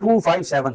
257।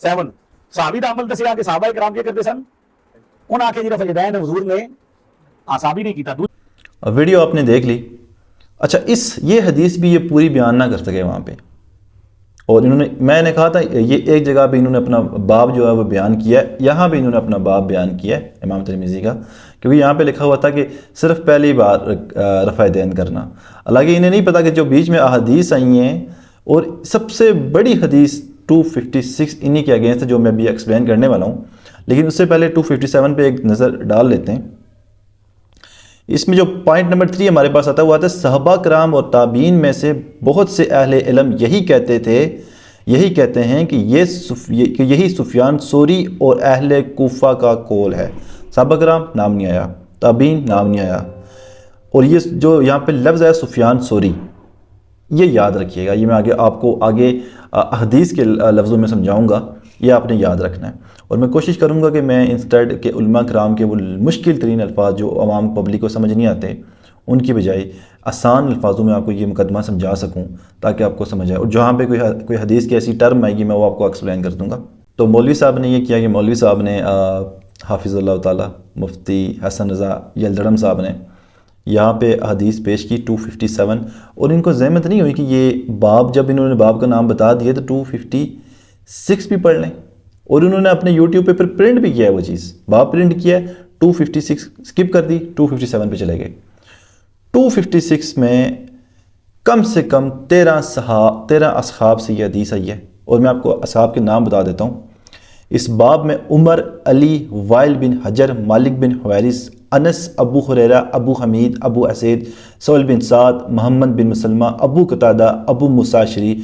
7 صحابی دا عمل دسیا کہ صحابہ کرام کیا کرتے سن، انہاں آکھے جی رفع یدین حضور نے صحابی نہیں کیتا. ویڈیو آپ نے دیکھ لی. اچھا یہ حدیث بھی یہ پوری بیان نہ کر سکے وہاں پہ، اور میں نے کہا تھا یہ ایک جگہ پہ انہوں نے اپنا باب جو ہے وہ بیان کیا ہے، یہاں پہ انہوں نے اپنا باب بیان کیا ہے امام ترمذی کا، کیونکہ یہاں پہ لکھا ہوا تھا کہ صرف پہلی بار رفع دین کرنا. حالانکہ انہیں نہیں پتا کہ جو بیچ میں احادیث آئی ہیں، اور سب سے بڑی حدیث 256 انہی کے اگینسٹ ہے جو میں بھی ایکسپلین کرنے والا ہوں. لیکن اس سے پہلے 257 پہ ایک نظر ڈال لیتے ہیں. اس میں جو پوائنٹ نمبر 3 ہمارے پاس آتا ہے وہ آتا ہے صحابہ کرام اور تابعین میں سے بہت سے اہل علم یہی کہتے ہیں کہ یہی سفیان ثوری اور اہل کوفہ کا قول ہے. صحابہ کرام نام نہیں آیا، تابعین نام نہیں آیا، اور یہ جو یہاں پہ لفظ ہے سفیان ثوری، یہ یاد رکھیے گا. یہ میں آپ کو آگے حدیث کے لفظوں میں سمجھاؤں گا، یہ آپ نے یاد رکھنا ہے. اور میں کوشش کروں گا کہ میں انسٹیڈ کے علماء کرام کے وہ مشکل ترین الفاظ جو عوام پبلک کو سمجھ نہیں آتے، ان کی بجائے آسان الفاظوں میں آپ کو یہ مقدمہ سمجھا سکوں تاکہ آپ کو سمجھ آئے. اور جہاں پہ کوئی حدیث کی ایسی ٹرم آئے گی میں وہ آپ کو ایکسپلین کر دوں گا. تو مولوی صاحب نے یہ کیا کہ مولوی صاحب نے حافظ اللہ تعالیٰ مفتی حسن رضا یلدڑم صاحب نے یہاں پہ حدیث پیش کی 257، اور ان کو زحمت نہیں ہوئی کہ یہ باب، جب انہوں نے باب کا نام بتا دیا تو 256 بھی پڑھ لیں. اور انہوں نے اپنے یوٹیوب پہ پھر پرنٹ بھی کیا ہے، وہ چیز باب پرنٹ کیا ہے، 256 سکپ کر دی، 257 پہ چلے گئے. 256 میں کم سے کم 13 اصحاب سے یہ حدیث آئی ہے، اور میں آپ کو اصحاب کے نام بتا دیتا ہوں. اس باب میں عمر، علی، وائل بن حجر، مالک بن حویرث، انس، ابو ہریرہ، ابو حمید، ابو اسید، سہل بن سعد، محمد بن مسلمہ، ابو قتادہ، ابو موسیٰ اشعری،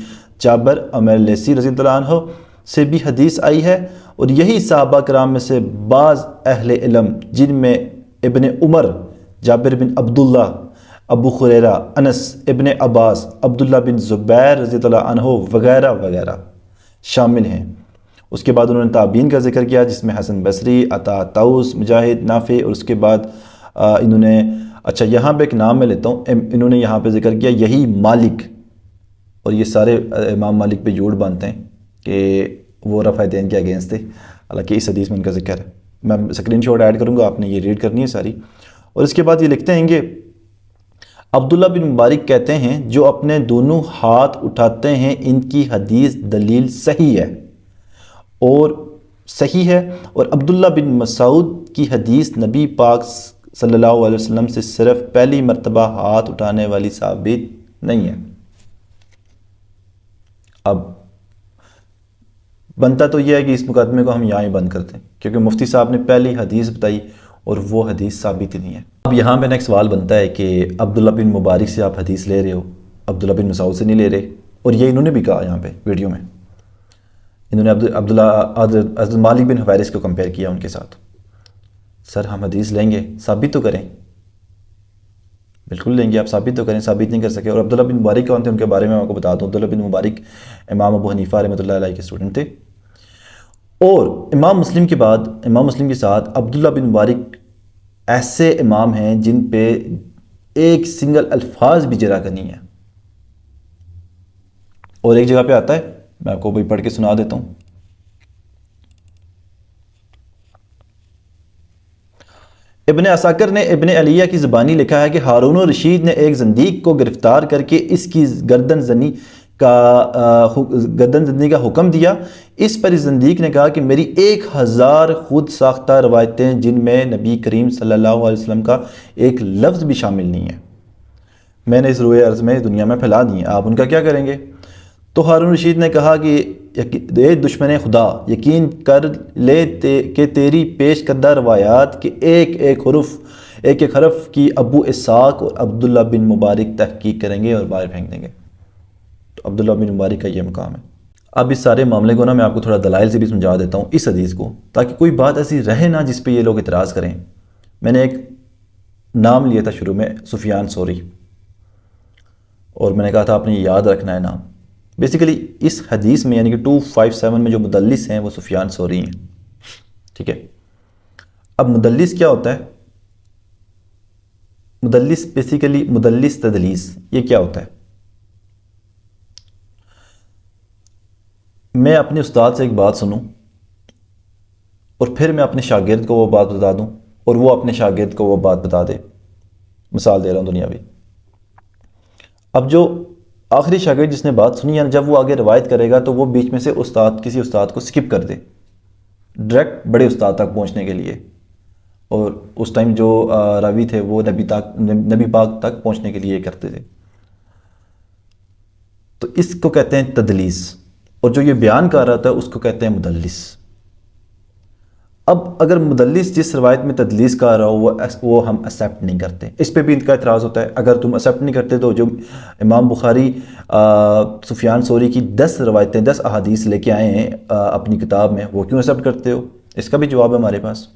جابر، عمیر لیثی رضی اللہ عنہ سے بھی حدیث آئی ہے. اور یہی صحابہ کرام میں سے بعض اہل علم جن میں ابن عمر، جابر بن عبداللہ، ابو ہریرہ، انس، ابن عباس، عبداللہ بن زبیر رضی اللہ عنہ وغیرہ وغیرہ شامل ہیں. اس کے بعد انہوں نے تابعین کا ذکر کیا جس میں حسن بصری، عطا، طاؤس، مجاہد، نافع، اور اس کے بعد انہوں نے یہاں پہ ایک نام میں لیتا ہوں، انہوں نے یہاں پہ ذکر کیا یہی مالک. اور یہ سارے امام مالک پہ جھوٹ باندھتے ہیں کہ وہ رفع دین کے اگینسٹ تھے، حالانکہ اس حدیث میں ان کا ذکر ہے. میں اسکرین شاٹ ایڈ کروں گا، آپ نے یہ ریڈ کرنی ہے ساری. اور اس کے بعد یہ لکھتے ہیں کہ عبداللہ بن مبارک کہتے ہیں جو اپنے دونوں ہاتھ اٹھاتے ہیں ان کی حدیث دلیل صحیح ہے اور عبداللہ بن مسعود کی حدیث نبی پاک صلی اللہ علیہ وسلم سے صرف پہلی مرتبہ ہاتھ اٹھانے والی ثابت نہیں ہے. اب بنتا تو یہ ہے کہ اس مقدمے کو ہم یہاں ہی بند کرتے ہیں، کیونکہ مفتی صاحب نے پہلی حدیث بتائی اور وہ حدیث ثابت ہی نہیں ہے. اب یہاں پہ ایک سوال بنتا ہے کہ عبداللہ بن مبارک سے آپ حدیث لے رہے ہو، عبداللہ بن مسعود سے نہیں لے رہے. اور یہ انہوں نے بھی کہا یہاں پہ ویڈیو میں، انہوں نے حضرت مالک بن حویرث کو کمپیئر کیا ان کے ساتھ. سر ہم حدیث لیں گے، ثابت تو کریں. بالکل لیں گے، آپ ثابت تو کریں، ثابت نہیں کر سکے. اور عبداللہ بن مبارک کون تھے ان کے بارے میں آپ کو بتا دوں. عبداللہ بن مبارک امام ابو حنیفہ رحمۃ اللہ علیہ کے اسٹوڈنٹ تھے. اور امام مسلم کے ساتھ عبداللہ بن مبارک ایسے امام ہیں جن پہ ایک سنگل الفاظ بھی جرح کا نہیں ہے. اور ایک جگہ پہ آتا ہے، میں آپ کو بھی پڑھ کے سنا دیتا ہوں. ابن عساکر نے ابن علیہ کی زبانی لکھا ہے کہ ہارون الرشید نے ایک زندیق کو گرفتار کر کے اس کی گردن زنی کا حکم دیا. اس پر اس زندیق نے کہا کہ میری 1000 خود ساختہ روایتیں جن میں نبی کریم صلی اللہ علیہ وسلم کا ایک لفظ بھی شامل نہیں ہے، میں نے اس روئے ارض میں دنیا میں پھیلا دی ہیں، آپ ان کا کیا کریں گے؟ تو ہارون رشید نے کہا کہ اے دشمن خدا، یقین کر لے کہ تیری پیش کردہ روایات کے ایک حرف کی ابو اسحاق اور عبداللہ بن مبارک تحقیق کریں گے اور باہر پھینک دیں گے. تو عبداللہ بن مبارک کا یہ مقام ہے. اب اس سارے معاملے کو میں آپ کو تھوڑا دلائل سے بھی سمجھا دیتا ہوں اس حدیث کو، تاکہ کوئی بات ایسی رہے نہ جس پہ یہ لوگ اعتراض کریں. میں نے ایک نام لیا تھا شروع میں، سفیان ثوری، اور میں نے کہا تھا آپ نے یہ یاد رکھنا ہے نام. بیسیکلی اس حدیث میں یعنی کہ 257 میں جو مدلس ہیں وہ سفیان ثوری ہیں. ٹھیک ہے، اب مدلس کیا ہوتا ہے؟ مدلس بیسیکلی مدلس تدلیس، یہ کیا ہوتا ہے؟ میں اپنے استاد سے ایک بات سنوں اور پھر میں اپنے شاگرد کو وہ بات بتا دوں اور وہ اپنے شاگرد کو وہ بات بتا دے. مثال دے رہا ہوں دنیاوی. اب جو آخری شاگرد جس نے بات سنی ہے، جب وہ آگے روایت کرے گا تو وہ بیچ میں سے کسی استاد کو سکپ کر دے ڈائریکٹ بڑے استاد تک پہنچنے کے لیے، اور اس ٹائم جو راوی تھے وہ نبی پاک تک پہنچنے کے لیے کرتے تھے. تو اس کو کہتے ہیں تدلیس، اور جو یہ بیان کر رہا تھا اس کو کہتے ہیں مدلس. اب اگر مدلس جس روایت میں تدلیس کر رہا ہو وہ ہم ایکسیپٹ نہیں کرتے. اس پہ بھی ان کا اعتراض ہوتا ہے، اگر تم ایکسیپٹ نہیں کرتے تو جو امام بخاری سفیان ثوری کی 10 روایتیں 10 احادیث لے کے آئے ہیں اپنی کتاب میں، وہ کیوں ایکسیپٹ کرتے ہو؟ اس کا بھی جواب ہے ہمارے پاس.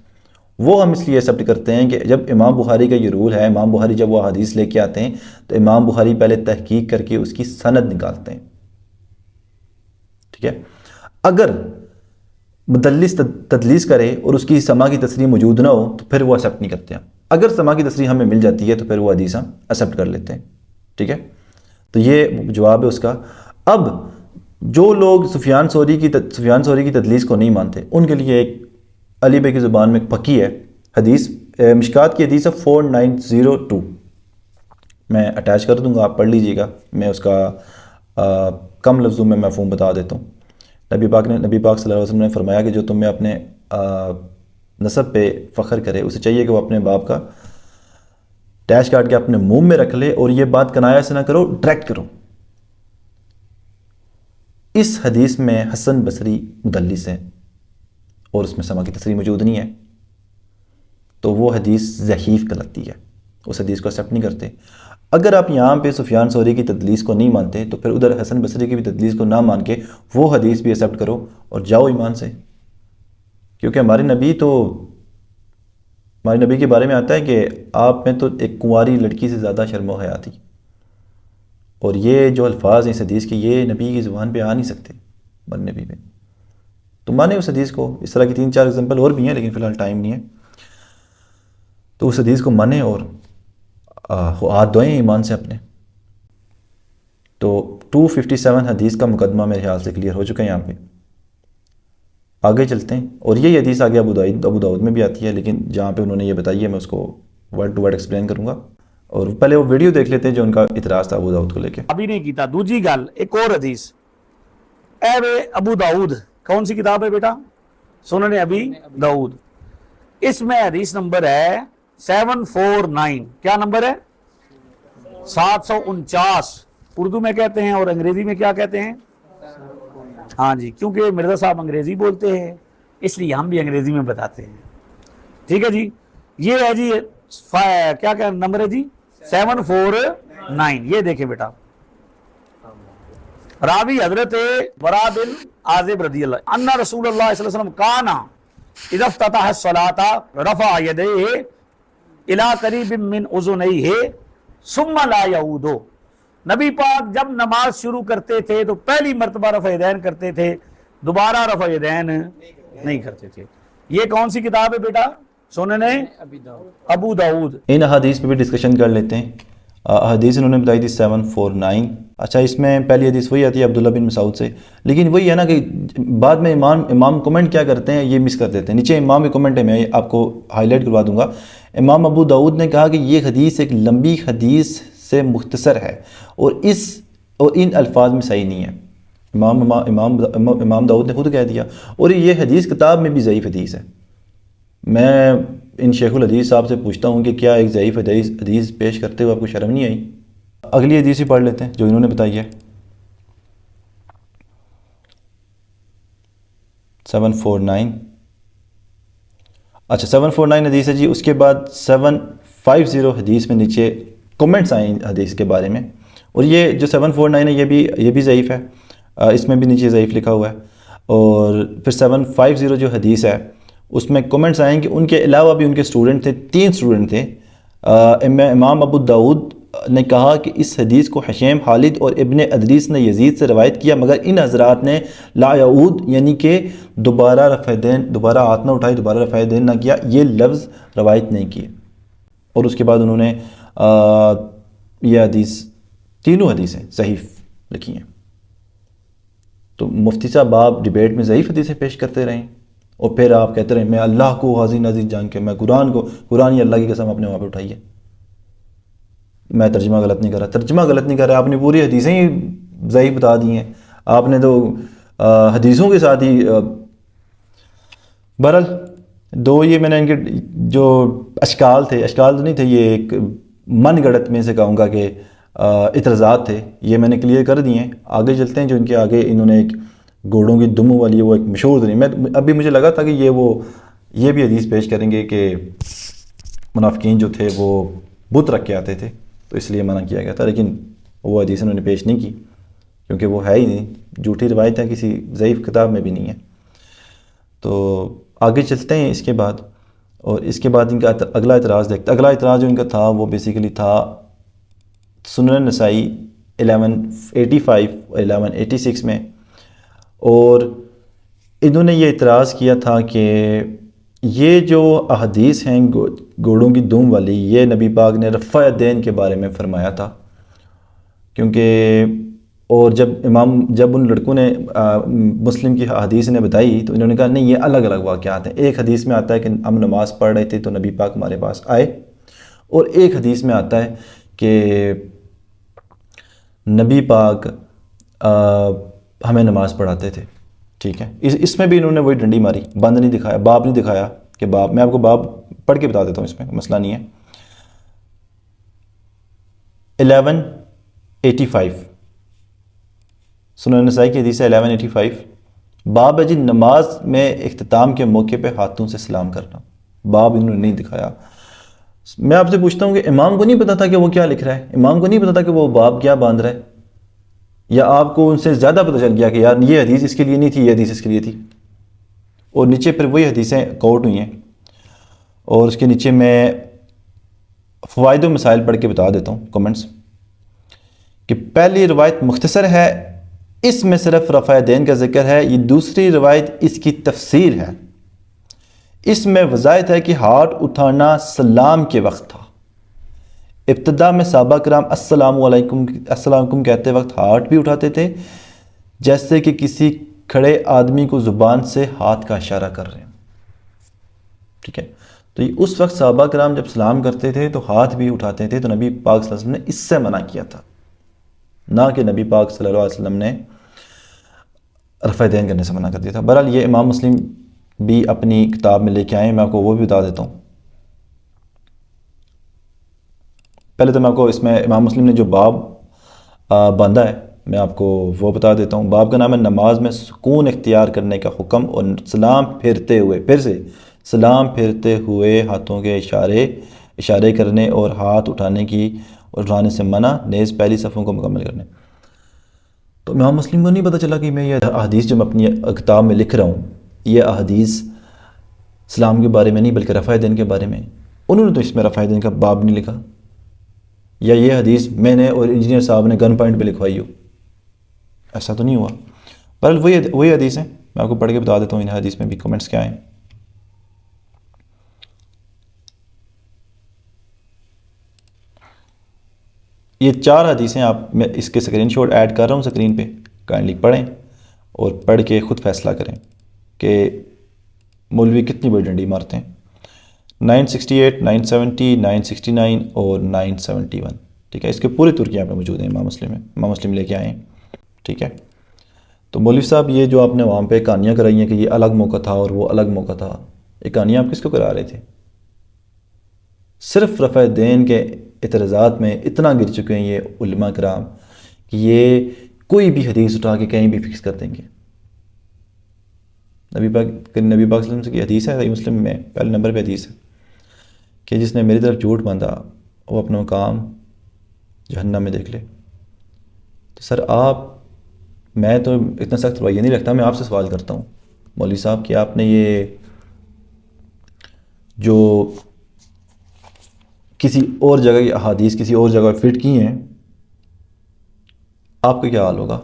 وہ ہم اس لیے ایکسیپٹ کرتے ہیں کہ جب امام بخاری کا یہ رول ہے، امام بخاری جب وہ احادیث لے کے آتے ہیں تو امام بخاری پہلے تحقیق کر کے اس کی سند نکالتے ہیں. ٹھیک ہے؟ اگر مدلس تدلیس کرے اور اس کی سما کی تصریح موجود نہ ہو تو پھر وہ ایکسیپٹ نہیں کرتے ہیں. اگر سما کی تصریح ہمیں مل جاتی ہے تو پھر وہ حدیث ہم ایکسیپٹ کر لیتے ہیں. ٹھیک ہے؟ تو یہ جواب ہے اس کا. اب جو لوگ سفیان ثوری کی تدلیس کو نہیں مانتے ان کے لیے ایک علی بھائی کی زبان میں پکی ہے حدیث، مشکات کی حدیث ہے 4902. میں اٹیچ کر دوں گا، آپ پڑھ لیجئے گا. میں اس کا کم لفظوں میں مفہوم بتا دیتا ہوں. نبی پاک صلی اللہ علیہ وسلم نے فرمایا کہ جو تمہیں اپنے نسب پہ فخر کرے اسے چاہیے کہ وہ اپنے باپ کا ٹیچ کاٹ کے اپنے منہ میں رکھ لے، اور یہ بات کنایا سے نہ کرو، ڈائریکٹ کرو. اس حدیث میں حسن بصری مدلس ہے اور اس میں سما کی تصریح موجود نہیں ہے، تو وہ حدیث ضعیف کہلاتی ہے. اس حدیث کو ایکسیپٹ نہیں کرتے. اگر آپ یہاں پہ سفیان ثوری کی تدلیس کو نہیں مانتے تو پھر ادھر حسن بصری کی بھی تدلیس کو نہ مان کے وہ حدیث بھی ایکسیپٹ کرو اور جاؤ ایمان سے. کیونکہ ہمارے نبی کے بارے میں آتا ہے کہ آپ میں تو ایک کنواری لڑکی سے زیادہ شرم و حیا تھی، اور یہ جو الفاظ ہیں اس حدیث کے یہ نبی کی زبان پہ آ نہیں سکتے ہمارے نبی پہ. تو مانے اس حدیث کو. اس طرح کی 3-4 ایگزامپل اور بھی ہیں لیکن فی الحال ٹائم نہیں ہے. تو اس حدیث کو مانیں اور ہاتھ دھوئیں ایمان سے اپنے. تو 257 حدیث کا مقدمہ میرے خیال سے کلیئر ہو چکا ہے. یہاں پہ آگے چلتے ہیں، اور یہ حدیث آگے ابو داؤد میں بھی آتی ہے، لیکن جہاں پہ انہوں نے یہ بتائی ہے میں اس کو ورڈ ٹو ورڈ ایکسپلین کروں گا. اور پہلے وہ ویڈیو دیکھ لیتے ہیں جو ان کا اعتراض تھا ابو داؤد کو لے کے. ابھی نہیں کیتا. دوجی گل ایک اور حدیث اے بے ابو داؤد، کون سی کتاب ہے بیٹا؟ سنن ابی داؤد. اس میں حدیث نمبر ہے 749. کیا نمبر ہے؟ 749. اردو میں کہتے ہیں اور انگریزی میں کیا کہتے ہیں؟ ہاں جی، کیونکہ مرزا صاحب انگریزی بولتے ہیں اس لیے ہم بھی انگریزی میں بتاتے ہیں. ٹھیک ہے جی. یہ ہے جی کیا نمبر ہے جی؟ 749. یہ دیکھیں بیٹا، راوی حضرت برا بن عازب رضی اللہ ان رسول اللہ صلی اللہ علیہ وسلم کانا اذا افتتح الصلاة رفع یدیہ الی قریب من اذنیہ ثم لا یعود. نبی پاک جب نماز شروع کرتے تھے تو پہلی مرتبہ رفع یدین کرتے تھے، دوبارہ رفع یدین نہیں کرتے تھے. یہ کون سی کتاب ہے بیٹا؟ سنن ابو داؤد. ان احادیث پہ بھی ڈسکشن کر لیتے ہیں. حدیث انہوں نے بتائی تھی 749. اچھا، اس میں پہلی حدیث وہی آتی ہے عبداللہ بن مسعود سے، لیکن وہی ہے نا کہ بعد میں امام کمنٹ کیا کرتے ہیں، یہ مس کر دیتے ہیں. نیچے امام کی کمنٹ ہے، میں آپ کو ہائی لائٹ کروا دوں گا. امام ابو داؤد نے کہا کہ یہ حدیث ایک لمبی حدیث سے مختصر ہے اور ان الفاظ میں صحیح نہیں ہے. امام داؤد نے خود کہہ دیا، اور یہ حدیث کتاب میں بھی ضعیف حدیث ہے. میں ان شیخ الحدیث صاحب سے پوچھتا ہوں کہ کیا ایک ضعیف حدیث پیش کرتے ہوئے آپ کو شرم نہیں آئی؟ اگلی حدیث ہی پڑھ لیتے ہیں جو انہوں نے بتائی ہے 749. اچھا 749 حدیث ہے جی. اس کے بعد 750 حدیث میں نیچے کمنٹس آئیں حدیث کے بارے میں، اور یہ جو 749 ہے یہ بھی ضعیف ہے. اس میں بھی نیچے ضعیف لکھا ہوا ہے. اور پھر 750 جو حدیث ہے اس میں کمنٹس آئیں کہ ان کے علاوہ بھی ان کے سٹوڈنٹ تھے، 3 سٹوڈنٹ تھے. امام ابو داؤد نے کہا کہ اس حدیث کو حشیم خالد اور ابن ادریس نے یزید سے روایت کیا، مگر ان حضرات نے لا یعود یعنی کہ دوبارہ ہاتھ نہ اٹھائی، دوبارہ رفع دین نہ کیا، یہ لفظ روایت نہیں کیے. اور اس کے بعد انہوں نے یہ حدیث، تینوں حدیثیں صحیح لکھی ہیں. تو مفتی صاحب آپ ڈیبیٹ میں ضعیف حدیثیں پیش کرتے رہیں اور پھر آپ کہتے رہیں میں اللہ کو حاضر ناظر جان کے میں قرآن ہی اللہ کی قسم اپنے وہاں پہ اٹھائیے. میں ترجمہ غلط نہیں کر رہا، ترجمہ غلط نہیں کر رہا، آپ نے پوری حدیثیں ہی ضعیف بتا دی ہیں. آپ نے تو حدیثوں کے ساتھ ہی بہرحال دو یہ میں نے ان کے جو اشکال تو نہیں تھے، یہ ایک من گڑت میں سے کہوں گا کہ اعتراضات تھے، یہ میں نے کلیئر کر دیے ہیں. آگے چلتے ہیں. جو ان کے آگے انہوں نے ایک گھوڑوں کی دموں والی وہ ایک مشہور دنیا میں ابھی مجھے لگا تھا کہ یہ بھی حدیث پیش کریں گے کہ منافقین جو تھے وہ بت رکھ کے آتے تھے تو اس لیے منع کیا گیا تھا، لیکن وہ حدیث انہوں نے پیش نہیں کی کیونکہ وہ ہے ہی نہیں، جھوٹی روایت ہے، کسی ضعیف کتاب میں بھی نہیں ہے. تو آگے چلتے ہیں اس کے بعد. اور اس کے بعد ان کا اگلا اعتراض اگلا اعتراض جو ان کا تھا وہ بیسیکلی تھا سنن نسائی 1185 1186 میں. اور انہوں نے یہ اعتراض کیا تھا کہ یہ جو احادیث ہیں گھوڑوں کی دم والی، یہ نبی پاک نے رفع دین کے بارے میں فرمایا تھا. کیونکہ اور جب ان لڑکوں نے مسلم کی حدیث نے بتائی تو انہوں نے کہا نہیں، یہ الگ الگ واقعات ہیں. ایک حدیث میں آتا ہے کہ ہم نماز پڑھ رہے تھے تو نبی پاک ہمارے پاس آئے، اور ایک حدیث میں آتا ہے کہ نبی پاک ہمیں نماز پڑھاتے تھے. ٹھیک ہے، اس میں بھی انہوں نے وہی ڈنڈی ماری، بند نہیں دکھایا، باب نہیں دکھایا کہ باب. میں آپ کو باب پڑھ کے بتا دیتا ہوں، اس میں مسئلہ نہیں ہے. 1185 سنن نسائی کی حدیث ہے 1185. باب ہے جی نماز میں اختتام کے موقع پہ ہاتھوں سے سلام کرنا. باب انہوں نے نہیں دکھایا. میں آپ سے پوچھتا ہوں کہ امام کو نہیں پتا تھا کہ وہ کیا لکھ رہا ہے؟ امام کو نہیں پتا تھا کہ وہ باب کیا باندھ رہا ہے؟ یا آپ کو ان سے زیادہ پتہ چل گیا کہ یار یہ حدیث اس کے لیے نہیں تھی، یہ حدیث اس کے لیے تھی؟ اور نیچے پھر وہی حدیثیں کوٹ ہوئی ہیں، اور اس کے نیچے میں فوائد و مسائل پڑھ کے بتا دیتا ہوں کمنٹس. کہ پہلی روایت مختصر ہے، اس میں صرف رفع دین کا ذکر ہے. یہ دوسری روایت اس کی تفسیر ہے. اس میں وضاحت ہے کہ ہاتھ اٹھانا سلام کے وقت تھا. ابتدا میں صحابہ کرام السلام علیکم کہتے وقت ہاتھ بھی اٹھاتے تھے، جیسے کہ کسی کھڑے آدمی کو زبان سے ہاتھ کا اشارہ کر رہے ہیں. ٹھیک ہے، تو یہ اس وقت صحابہ کرام جب سلام کرتے تھے تو ہاتھ بھی اٹھاتے تھے. تو نبی پاک صلی اللہ علیہ وسلم نے اس سے منع کیا تھا، نہ کہ نبی پاک صلی اللہ علیہ وسلم نے رفع دین کرنے سے منع کر دیا تھا. بہرحال یہ امام مسلم بھی اپنی کتاب میں لے کے آئے ہیں، میں آپ کو وہ بھی بتا دیتا ہوں. پہلے تو میں آپ کو اس میں امام مسلم نے جو باب باندھا ہے میں آپ کو وہ بتا دیتا ہوں. باب کا نام ہے نماز میں سکون اختیار کرنے کا حکم اور سلام پھیرتے ہوئے، پھر سے سلام پھیرتے ہوئے ہاتھوں کے اشارے کرنے اور ہاتھ اٹھانے سے منع، نیز پہلی صفوں کو مکمل کرنے. تو امام مسلم کو نہیں پتہ چلا کہ میں یہ احادیث جو میں اپنی کتاب میں لکھ رہا ہوں یہ احادیث سلام کے بارے میں نہیں بلکہ رفع دین کے بارے میں. انہوں نے تو اس میں رفع دین کا باب نہیں لکھا، یا یہ حدیث میں نے اور انجینئر صاحب نے گن پوائنٹ پہ لکھوائی ہو، ایسا تو نہیں ہوا. پر وہی حدیث ہیں، میں آپ کو پڑھ کے بتا دیتا ہوں ان حدیث میں بھی کمنٹس کیا ہیں. یہ 4 حدیثیں میں اس کے اسکرین شاٹ ایڈ کر رہا ہوں اسکرین پہ، کائنڈلی پڑھیں اور پڑھ کے خود فیصلہ کریں کہ مولوی کتنی بڑی ڈنڈی مارتے ہیں. 968 970 969 اور 971. ٹھیک ہے، اس کے پورے ترک یہاں پہ موجود ہیں، امام مسلم لے کے آئے ہیں. ٹھیک ہے، تو مولوی صاحب یہ جو آپ نے وہاں پہ کہانیاں کرائی ہیں کہ یہ الگ موقع تھا اور وہ الگ موقع تھا، یہ کہانیاں آپ کس کو کرا رہے تھے؟ صرف رفع دین کے اعتراضات میں اتنا گر چکے ہیں یہ علماء کرام کہ یہ کوئی بھی حدیث اٹھا کے کہیں بھی فکس کر دیں گے. نبی پاک صلی اللہ علیہ وسلم کی حدیث ہے، صحیح مسلم میں پہلے نمبر پہ حدیث ہے کہ جس نے میری طرف جھوٹ باندھا وہ اپنا مقام جہنم میں دیکھ لے. تو سر میں تو اتنا سخت رویہ نہیں رکھتا، میں آپ سے سوال کرتا ہوں مولوی صاحب کہ آپ نے یہ جو کسی اور جگہ کی احادیث کسی اور جگہ فٹ کی ہیں، آپ کا کیا حال ہوگا؟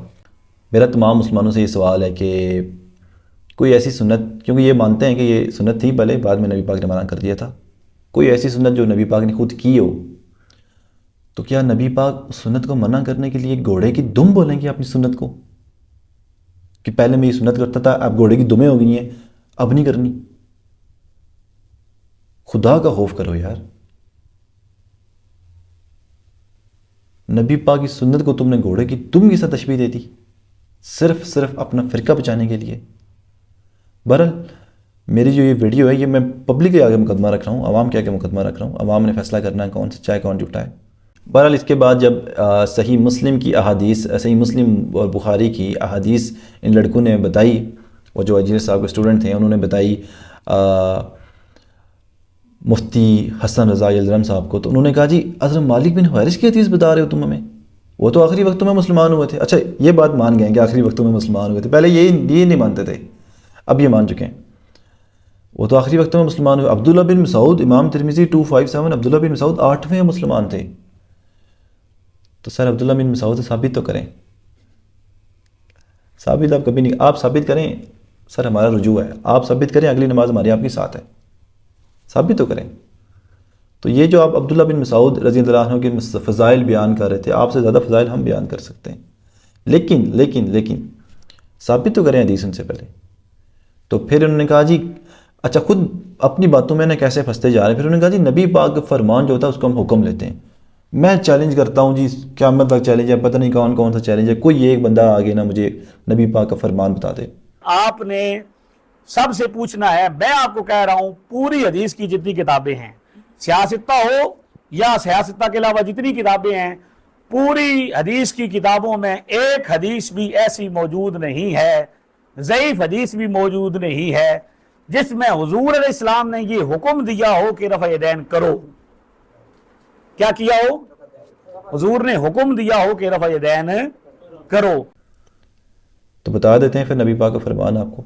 میرا تمام مسلمانوں سے یہ سوال ہے کہ کوئی ایسی سنت، کیونکہ یہ مانتے ہیں کہ یہ سنت تھی بھلے بعد میں نبی پاک نے منع کر دیا تھا، کوئی ایسی سنت جو نبی پاک نے خود کی ہو، تو کیا نبی پاک سنت کو منع کرنے کے لیے گھوڑے کی دم بولیں گے اپنی سنت کو؟ کہ پہلے میں یہ سنت کرتا تھا، اب گھوڑے کی دمیں ہو گئی ہیں، اب نہیں کرنی. خدا کا خوف کرو یار. نبی پاک کی سنت کو تم نے گھوڑے کی دم کے ساتھ تشبیہ دے دی، صرف اپنا فرقہ بچانے کے لیے. بہرحال میری جو یہ ویڈیو ہے یہ میں پبلک کے آگے مقدمہ رکھ رہا ہوں، عوام کے آگے مقدمہ رکھ رہا ہوں. عوام نے فیصلہ کرنا ہے کون سچا ہے کون جھوٹا ہے. بہرحال اس کے بعد جب صحیح مسلم کی احادیث، صحیح مسلم اور بخاری کی احادیث ان لڑکوں نے بتائی، وہ جو انجینئر صاحب کے اسٹوڈنٹ تھے انہوں نے بتائی مفتی حسن رضا یلدرم صاحب کو، تو انہوں نے کہا جی حضرت مالک بن حویرث کی حدیث بتا رہے ہو تم ہمیں، وہ تو آخری وقتوں میں مسلمان ہوئے تھے. اچھا یہ بات مان گئے کہ آخری وقتوں میں مسلمان ہوئے تھے، پہلے یہ نہیں مانتے تھے، اب یہ مان چکے ہیں. وہ تو آخری وقتوں میں مسلمان ہوئے. عبداللہ بن مسعود، امام ترمذی 257، عبداللہ بن مسعود 8ویں مسلمان تھے. تو سر عبداللہ بن مسعود ثابت تو کریں. ثابت آپ کبھی نہیں، آپ ثابت کریں سر ہمارا رجوع ہے، آپ ثابت کریں اگلی نماز ہماری آپ کے ساتھ ہے، ثابت تو کریں. تو یہ جو آپ عبداللہ بن مسعود رضی اللہ عنہ کے فضائل بیان کر رہے تھے، آپ سے زیادہ فضائل ہم بیان کر سکتے ہیں، لیکن ثابت تو کریں حدیث ان سے پہلے. تو پھر انہوں نے کہا جی اچھا خود اپنی باتوں میں کیسے پھنستے جا رہے ہیں. پھر انہوں نے کہا جی نبی پاک کا فرمان جو ہوتا ہے اس کو ہم حکم لیتے ہیں. میں چیلنج کرتا ہوں جی، قیامت تک چیلنج ہے، پتہ نہیں کون سا چیلنج ہے، کوئی ایک بندہ آگے نا مجھے نبی پاک کا فرمان بتا دے. آپ نے سب سے پوچھنا ہے. میں آپ کو کہہ رہا ہوں پوری حدیث کی جتنی کتابیں ہیں، سیاستہ ہو یا سیاستہ کے علاوہ جتنی کتابیں ہیں، پوری حدیث کی کتابوں میں ایک حدیث بھی ایسی موجود نہیں ہے، ضعیف حدیث بھی موجود نہیں ہے جس میں حضور علیہ السلام نے یہ حکم دیا ہو کہ رفع یدین کرو. کیا کیا ہو؟ حضور نے حکم دیا ہو کہ رفع یدین کرو. تو بتا دیتے ہیں پھر نبی پاک کا فرمان آپ کو.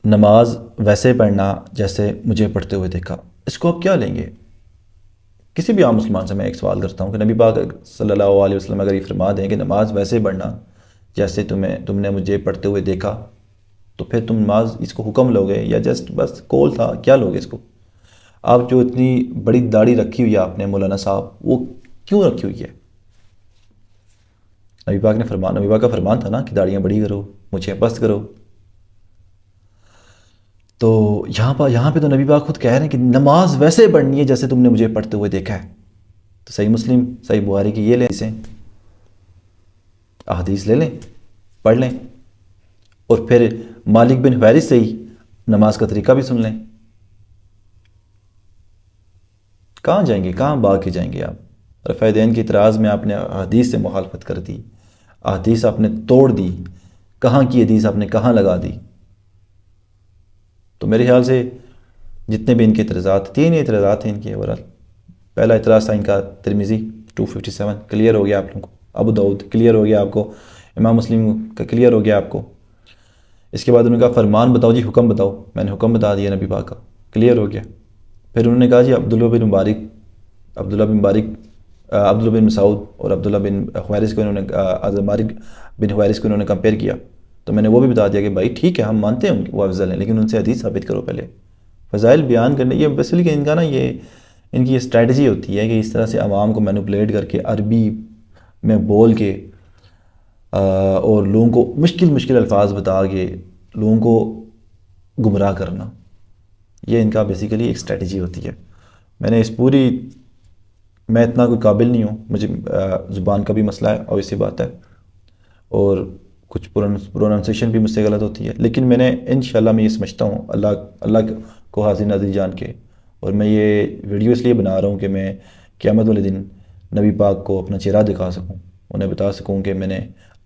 نماز ویسے پڑھنا جیسے مجھے پڑھتے ہوئے دیکھا، اس کو آپ کیا لیں گے؟ کسی بھی عام مسلمان سے میں ایک سوال کرتا ہوں کہ نبی پاک صلی اللہ علیہ وسلم اگر یہ فرما دیں کہ نماز ویسے پڑھنا جیسے تم نے مجھے پڑھتے ہوئے دیکھا، تو پھر تم نماز اس کو حکم لوگے یا جسٹ بس کول تھا، کیا لوگے اس کو؟ آپ جو اتنی بڑی داڑھی رکھی ہوئی ہے آپ نے مولانا صاحب، وہ کیوں رکھی ہوئی ہے؟ نبی پاک کا فرمان تھا نا کہ داڑیاں بڑی کرو، مجھے پست کرو. تو یہاں پہ تو نبی پاک خود کہہ رہے ہیں کہ نماز ویسے پڑھنی ہے جیسے تم نے مجھے پڑھتے ہوئے دیکھا ہے. تو صحیح مسلم، صحیح بخاری کی یہ لیں، اسے احادیث لے لیں، پڑھ لیں، اور پھر مالک بن حویرث سے ہی نماز کا طریقہ بھی سن لیں. کہاں جائیں گے، کہاں بھاگ کے جائیں گے آپ؟ رفع یدین کے اعتراض میں آپ نے حدیث سے مخالفت کر دی، حدیث آپ نے توڑ دی، کہاں کی حدیث آپ نے کہاں لگا دی. تو میرے خیال سے جتنے بھی ان کے اعتراضات، 3 اعتراضات ہیں ان کے. اوورال پہلا اعتراض تھا ان کا ترمذی 257 کلیئر ہو گیا آپ لوگوں کو، ابو داؤد کلیئر ہو گیا آپ کو، امام مسلم کا کلیئر ہو گیا آپ کو. اس کے بعد انہوں نے کہا فرمان بتاؤ جی، حکم بتاؤ. میں نے حکم بتا دیا نبی پاک کا، کلیئر ہو گیا. پھر انہوں نے کہا جی عبداللہ بن مسعود اور عبداللہ بن حویرث کو انہوں نے مالک بن حویرث کو انہوں نے کمپیئر کیا. تو میں نے وہ بھی بتا دیا کہ بھائی ٹھیک ہے ہم مانتے ہیں وہ افضل ہیں، لیکن ان سے حدیث ثابت کرو پہلے. فضائل بیان کرنے، یہ بیسیکلی ان کا نا یہ ان کی یہ اسٹریٹجی ہوتی ہے کہ اس طرح سے عوام کو مینوپولیٹ کر کے عربی میں بول کے اور لوگوں کو مشکل الفاظ بتا کے لوگوں کو گمراہ کرنا، یہ ان کا بیسیکلی ایک اسٹریٹجی ہوتی ہے. میں اتنا کوئی قابل نہیں ہوں، مجھے زبان کا بھی مسئلہ ہے اور اسی بات ہے، اور کچھ پروننسیشن بھی مجھ سے غلط ہوتی ہے، لیکن میں نے انشاءاللہ میں یہ سمجھتا ہوں اللہ کو حاضر ناظر جان کے، اور میں یہ ویڈیو اس لیے بنا رہا ہوں کہ میں قیامت والے دن نبی پاک کو اپنا چہرہ دکھا سکوں، انہیں بتا سکوں کہ میں نے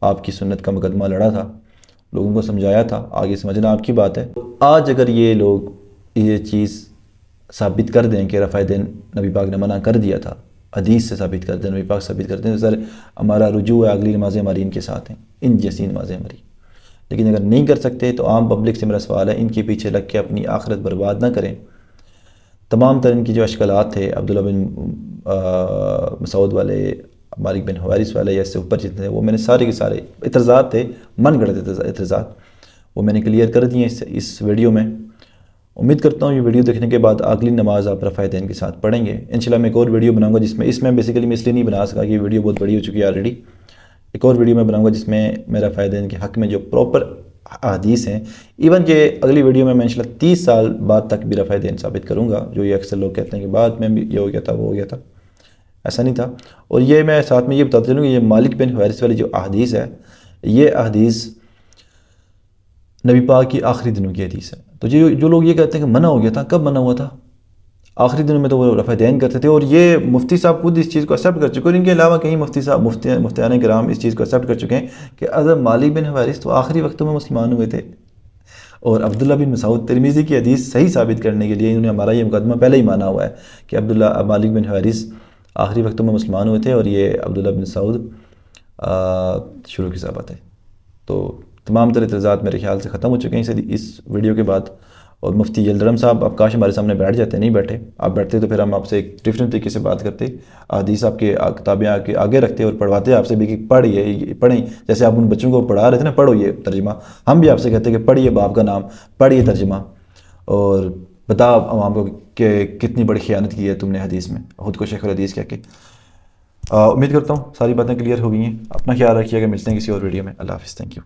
آپ کی سنت کا مقدمہ لڑا تھا، لوگوں کو سمجھایا تھا. آگے سمجھنا آپ کی بات ہے. آج اگر یہ لوگ یہ چیز ثابت کر دیں کہ رفع یدین نبی پاک نے منع کر دیا تھا، حدیث سے ثابت کر دیں، نبی پاک ثابت کر دیں، تو سر ہمارا رجوع ہے، اگلی نمازیں ہماری ان کے ساتھ ہیں، ان جیسی نمازیں ہماری. لیکن اگر نہیں کر سکتے تو عام پبلک سے میرا سوال ہے ان کے پیچھے لگ کے اپنی آخرت برباد نہ کریں. تمام تر ان کی جو اشکالات تھے عبداللہ بن مسعود والے، مالک بن حویرث والے، یا اس سے اوپر جتنے تھے، وہ میں نے سارے کے سارے اعتراضات تھے، من گھڑت اعتراضات، وہ میں نے کلیئر کر دیے اس ویڈیو میں. امید کرتا ہوں یہ ویڈیو دیکھنے کے بعد اگلی نماز آپ رفع یدین کے ساتھ پڑھیں گے. انشاءاللہ میں ایک اور ویڈیو بناؤں گا جس میں بیسیکلی میں اس لیے نہیں بنا سکا کہ یہ ویڈیو بہت بڑی ہو چکی ہے آلریڈی. ایک اور ویڈیو میں بناؤں گا جس میں میں رفع یدین کے حق میں جو پراپر احادیث ہیں، ایون کہ اگلی ویڈیو میں انشاءاللہ 30 سال بعد تک بھی رفع دین ثابت کروں گا، جو یہ اکثر لوگ کہتے ہیں کہ بعد میں بھی یہ ہو گیا تھا وہ ہو گیا تھا، ایسا نہیں تھا۔ اور یہ میں ساتھ میں یہ بتاتا چلوں کہ یہ مالک بن حویرث والی جو احادیث ہے، یہ احادیث نبی پاک کی آخری دنوں کی حدیث ہے۔ تو جو لوگ یہ کہتے ہیں کہ منع ہو گیا تھا، کب منع ہوا تھا؟ آخری دنوں میں تو وہ رفع دین کرتے تھے، اور یہ مفتی صاحب خود اس چیز کو ایکسیپٹ کر چکے، اور ان کے علاوہ کئی مفتی صاحب مفتیان کرام اس چیز کو ایکسیپٹ کر چکے ہیں کہ حضرت مالک بن حویرث تو آخری وقتوں میں مسلمان ہوئے تھے، اور عبداللہ بن مسعود ترمذی کی حدیث صحیح ثابت کرنے کے لیے انہوں نے ہمارا یہ مقدمہ پہلے ہی مانا ہوا ہے کہ عبداللہ مالک بن حویرث آخری وقتوں میں مسلمان ہوئے تھے، اور یہ عبداللہ بن مسعود شروع کی صحابت ہے۔ تو تمام تر اعتراضات میرے خیال سے ختم ہو چکے ہیں اس ویڈیو کے بعد، اور مفتی یلدرم صاحب آپ کاش ہمارے سامنے بیٹھ جاتے، نہیں بیٹھے، آپ بیٹھتے تو پھر ہم آپ سے ایک ڈفرینٹ طریقے سے بات کرتے، حدیث آپ کے کتابیں آگے رکھتے اور پڑھواتے آپ سے بھی کہ پڑھیں، جیسے آپ ان بچوں کو پڑھا رہے تھے نا، پڑھو یہ ترجمہ، ہم بھی آپ سے کہتے کہ پڑھیے باپ کا نام، پڑھیے ترجمہ، اور بتا عوام کو کہ کتنی بڑی خیانت کی ہے تم نے حدیث میں، خود کو شیخ الحدیث کہہ کے۔ امید کرتا ہوں ساری باتیں کلیئر ہو گئی ہیں، اپنا خیال رکھیے گا، ملتے ہیں کسی اور ویڈیو میں، اللہ حافظ، تھینک یو۔